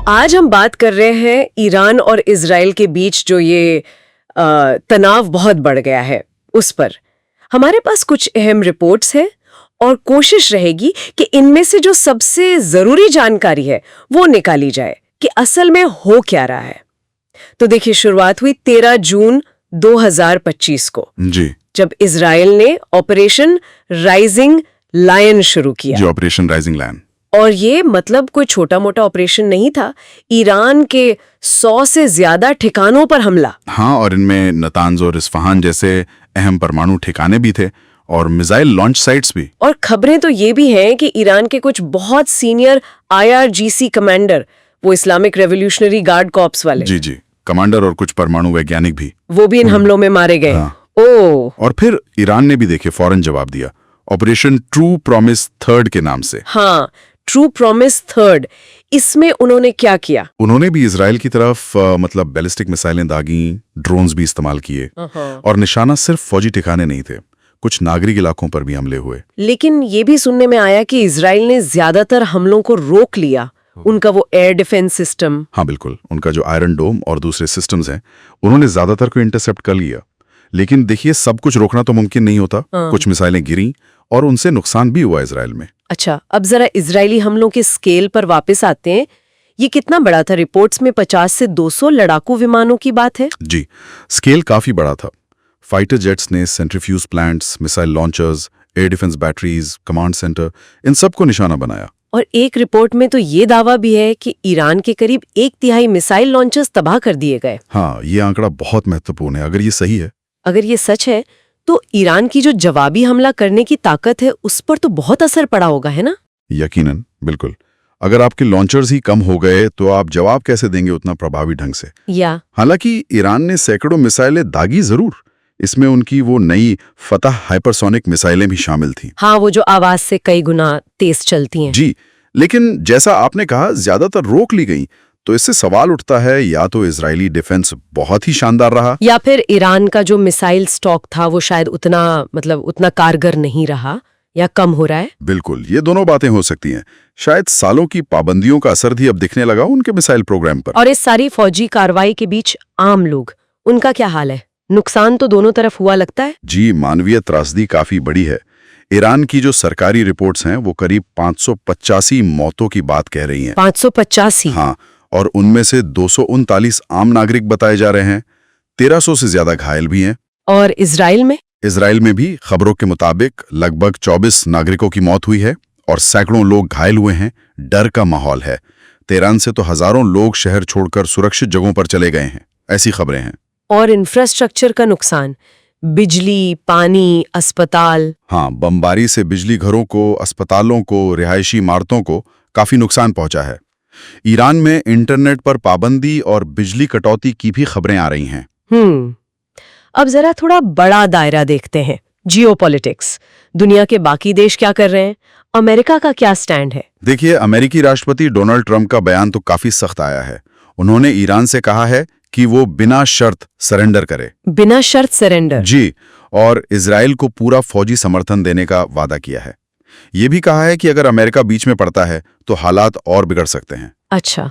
आज हम बात कर रहे हैं ईरान और इजराइल के बीच जो ये तनाव बहुत बढ़ गया है उस पर। हमारे पास कुछ अहम रिपोर्ट्स हैं और कोशिश रहेगी कि इनमें से जो सबसे जरूरी जानकारी है वो निकाली जाए कि असल में हो क्या रहा है। तो देखिए, शुरुआत हुई 13 जून 2025 को जी, जब इजराइल ने ऑपरेशन राइजिंग लायन शुरू किया। जो ऑपरेशन राइजिंग लायन, और ये मतलब कोई छोटा मोटा ऑपरेशन नहीं था। ईरान के 100 से ज्यादा ठिकानों पर हमला। हाँ, और इनमें नतांज और इस्फहान जैसे अहम परमाणु ठिकाने भी थे और मिसाइल लॉन्च साइट्स भी। और खबरें तो ये भी हैं कि ईरान के कुछ बहुत सीनियर IRGC कमांडर, वो इस्लामिक रेवोल्यूशनरी गार्ड कॉर्प्स वाले, जी, कमांडर और कुछ परमाणु वैज्ञानिक भी, वो भी इन हमलों में मारे गए। हाँ। ओह, और फिर ईरान ने भी देखे फौरन जवाब दिया ऑपरेशन ट्रू प्रॉमिस थर्ड के नाम से। हाँ, ट्रू प्रॉमिस थर्ड। इसमें उन्होंने क्या किया? उन्होंने भी इजराइल की तरफ मतलब बैलिस्टिक मिसाइलें दागी, ड्रोन्स भी इस्तेमाल किए और निशाना सिर्फ फौजी ठिकाने नहीं थे, कुछ नागरिक इलाकों पर भी हमले हुए। लेकिन ये भी सुनने में आया कि इजराइल ने ज्यादातर हमलों को रोक लिया। उनका वो एयर डिफेंस सिस्टम, हाँ बिल्कुल, उनका जो आयरन डोम और दूसरे सिस्टम्स हैं, उन्होंने ज्यादातर को इंटरसेप्ट कर लिया। लेकिन देखिए, सब कुछ रोकना तो मुमकिन नहीं होता। कुछ मिसाइलें गिरी और उनसे नुकसान भी हुआ इजराइल में। अच्छा, अब जरा इजरायली हमलों के स्केल पर वापस आते हैं। ये कितना बड़ा था? रिपोर्ट्स में 50 से 200 लड़ाकू विमानों की बात है। जी, स्केल काफी बड़ा था। फाइटर जेट्स ने centrifuge plants, missile launchers, air defence batteries, command centre, इन सबको निशाना बनाया। और एक रिपोर्ट में तो ये दावा भी है कि ईरान के करीब 1/3 मिसाइल लॉन्चर्स तबाह कर दिए गए। हाँ, ये आंकड़ा बहुत महत्वपूर्ण है। अगर ये सही है, अगर ये सच है तो ईरान की जो जवाबी हमला करने की ताकत है उस पर तो बहुत असर पड़ा होगा, है ना? यकीनन, बिल्कुल। अगर आपके लॉन्चर्स ही कम हो गए तो आप जवाब कैसे देंगे उतना प्रभावी ढंग से? या हालांकि ईरान ने सैकड़ों मिसाइलें दागी जरूर, इसमें उनकी वो नई फतह हाइपरसोनिक मिसाइलें भी शामिल थीं। हाँ, वो जो आवाज से कई गुना तेज चलती हैं। जी, लेकिन जैसा आपने कहा, ज्यादातर रोक ली गई। तो इससे सवाल उठता है, या तो इजरायली डिफेंस बहुत ही शानदार रहा, या फिर ईरान का जो मिसाइल स्टॉक था वो शायद उतना कारगर नहीं रहा, या कम हो रहा है। बिल्कुल, ये दोनों बातें हो सकती हैं। शायद सालों की पाबंदियों का असर भी अब दिखने लगा उनके मिसाइल प्रोग्राम पर। और इस सारी फौजी कार्रवाई के बीच आम लोग, उनका क्या हाल है? नुकसान तो दोनों तरफ हुआ लगता है। जी, मानवीय त्रासदी काफी बड़ी है। ईरान की जो सरकारी रिपोर्ट्स हैं वो करीब 585 मौतों की बात कह रही हैं। 585? हाँ, और उनमें से 239 आम नागरिक बताए जा रहे हैं। 1300 से ज्यादा घायल भी हैं। और इजराइल में? इजराइल में भी खबरों के मुताबिक लगभग 24 नागरिकों की मौत हुई है और सैकड़ों लोग घायल हुए हैं। डर का माहौल है। तेहरान से तो हजारों लोग शहर छोड़कर सुरक्षित जगहों पर चले गए हैं, ऐसी खबरें हैं। और इंफ्रास्ट्रक्चर का नुकसान, बिजली, पानी, अस्पताल। हाँ, बमबारी से बिजली घरों को, अस्पतालों को, रिहायशी इमारतों को काफी नुकसान पहुंचा है। ईरान में इंटरनेट पर पाबंदी और बिजली कटौती की भी खबरें आ रही हैं। अब जरा थोड़ा बड़ा दायरा देखते हैं। जियोपॉलिटिक्स, दुनिया के बाकी देश क्या कर रहे हैं? अमेरिका का क्या स्टैंड है? देखिए, अमेरिकी राष्ट्रपति डोनाल्ड ट्रंप का बयान तो काफी सख्त आया है। उन्होंने ईरान से कहा है कि वो बिना शर्त सरेंडर करे। बिना शर्त सरेंडर? जी, और इजराइल को पूरा फौजी समर्थन देने का वादा किया है। ये भी कहा है कि अगर अमेरिका बीच में पड़ता है तो हालात और बिगड़ सकते हैं। अच्छा,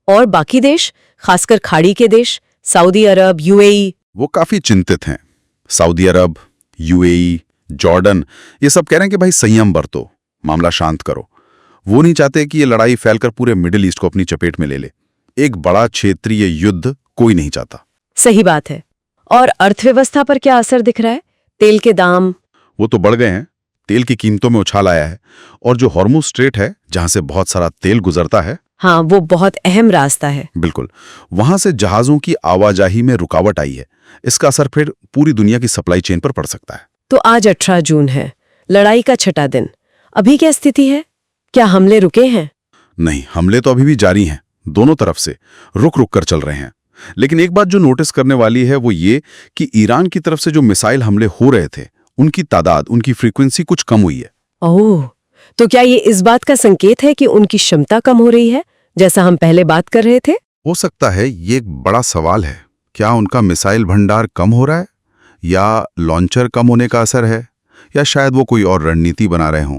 और बाकी देश, खासकर खाड़ी के देश, सऊदी अरब, UAE? वो काफी चिंतित हैं। सऊदी अरब, UAE, जॉर्डन, ये सब कह रहे हैं कि भाई संयम बरतो, मामला शांत करो। वो नहीं चाहते कि ये लड़ाई फैलकर पूरे मिडिल ईस्ट को अपनी चपेट में ले ले। एक बड़ा क्षेत्रीय युद्ध कोई नहीं चाहता। सही बात है। और अर्थव्यवस्था पर क्या असर दिख रहा है? तेल के दाम? वो तो बढ़ गए हैं। तेल की कीमतों में उछाल आया है। और जो हॉर्मुज स्ट्रेट है, जहां से बहुत सारा तेल गुजरता है, हाँ, वो बहुत अहम रास्ता है। बिल्कुल, वहां से जहाजों की आवाजाही में रुकावट आई है। इसका असर फिर पूरी दुनिया की सप्लाई चेन पर पड़ सकता है। तो आज 18 जून है, लड़ाई का 6वां दिन। अभी क्या स्थिति है? क्या हमले रुके हैं? नहीं, हमले तो अभी भी जारी हैं। दोनों तरफ से रुक रुक कर चल रहे हैं। लेकिन एक बात जो नोटिस करने वाली है वो ये कि ईरान की तरफ से जो मिसाइल हमले हो रहे थे, उनकी तादाद, उनकी फ्रीक्वेंसी कुछ कम हुई है। ओह, तो क्या ये इस बात का संकेत है कि उनकी क्षमता कम हो रही है, जैसा हम पहले बात कर रहे थे? हो सकता है। ये एक बड़ा सवाल है। क्या उनका मिसाइल भंडार कम हो रहा है, या लॉन्चर कम होने का असर है, या शायद वो कोई और रणनीति बना रहे हों?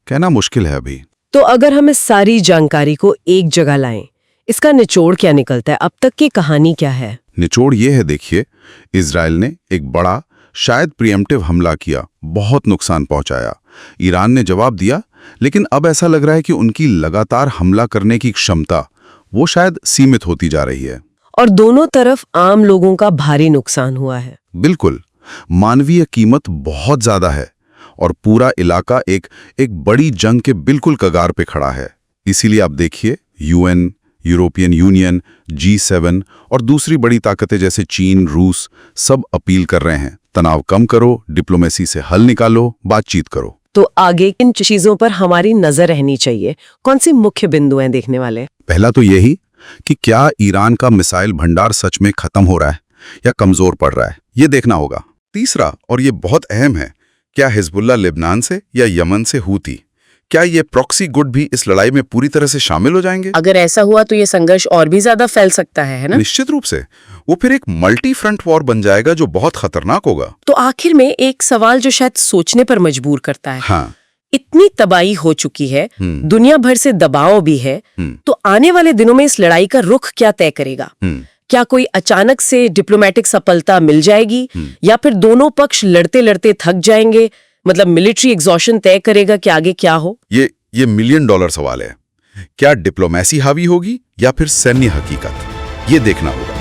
कहना मुश्किल है अभी। तो अगर हम इस सारी जानकारी को एक जगह लाएं, इसका निचोड़ क्या निकलता है? अब तक की कहानी क्या है? निचोड़ ये है, देखिए, इजराइल ने एक बड़ा, शायद प्रीएम्प्टिव हमला किया, बहुत नुकसान पहुंचाया। ईरान ने जवाब दिया, लेकिन अब ऐसा लग रहा है कि उनकी लगातार हमला करने की क्षमता वो शायद सीमित होती जा रही है। और दोनों तरफ आम लोगों का भारी नुकसान हुआ है। बिल्कुल, मानवीय कीमत बहुत ज्यादा है और पूरा इलाका एक बड़ी जंग के बिल्कुल कगार पे खड़ा है। इसीलिए आप देखिए, यूएन, यूरोपियन यूनियन, G7 और दूसरी बड़ी ताकतें जैसे चीन, रूस सब अपील कर रहे हैं, तनाव कम करो, डिप्लोमेसी से हल निकालो, बातचीत करो। तो आगे किन चीजों पर हमारी नजर रहनी चाहिए? कौन सी मुख्य बिंदु हैं देखने वाले? पहला तो यही कि क्या ईरान का मिसाइल भंडार सच में खत्म हो रहा है या कमजोर पड़ रहा है, ये देखना होगा। तीसरा, और ये बहुत अहम है, क्या हिजबुल्लाह लेबनान से या यमन से हूती, क्या ये प्रॉक्सी गुट भी इस लड़ाई में पूरी तरह से शामिल हो जाएंगे? अगर ऐसा हुआ तो ये संघर्ष और भी ज्यादा फैल सकता है ना? निश्चित रूप से, वो फिर एक मल्टी फ्रंट वॉर बन जाएगा जो बहुत खतरनाक होगा। तो आखिर में एक सवाल जो शायद सोचने पर मजबूर करता है। हाँ, इतनी तबाही हो चुकी है, दुनिया भर से दबाव भी है, तो आने वाले दिनों में इस लड़ाई का रुख क्या तय करेगा? क्या कोई अचानक से डिप्लोमेटिक सफलता मिल जाएगी या फिर दोनों पक्ष लड़ते लड़ते थक जाएंगे? मतलब मिलिट्री एग्जॉशन तय करेगा कि आगे क्या हो? ये $1 मिलियन सवाल है। क्या डिप्लोमेसी हावी होगी या फिर सैन्य हकीकत, ये देखना होगा।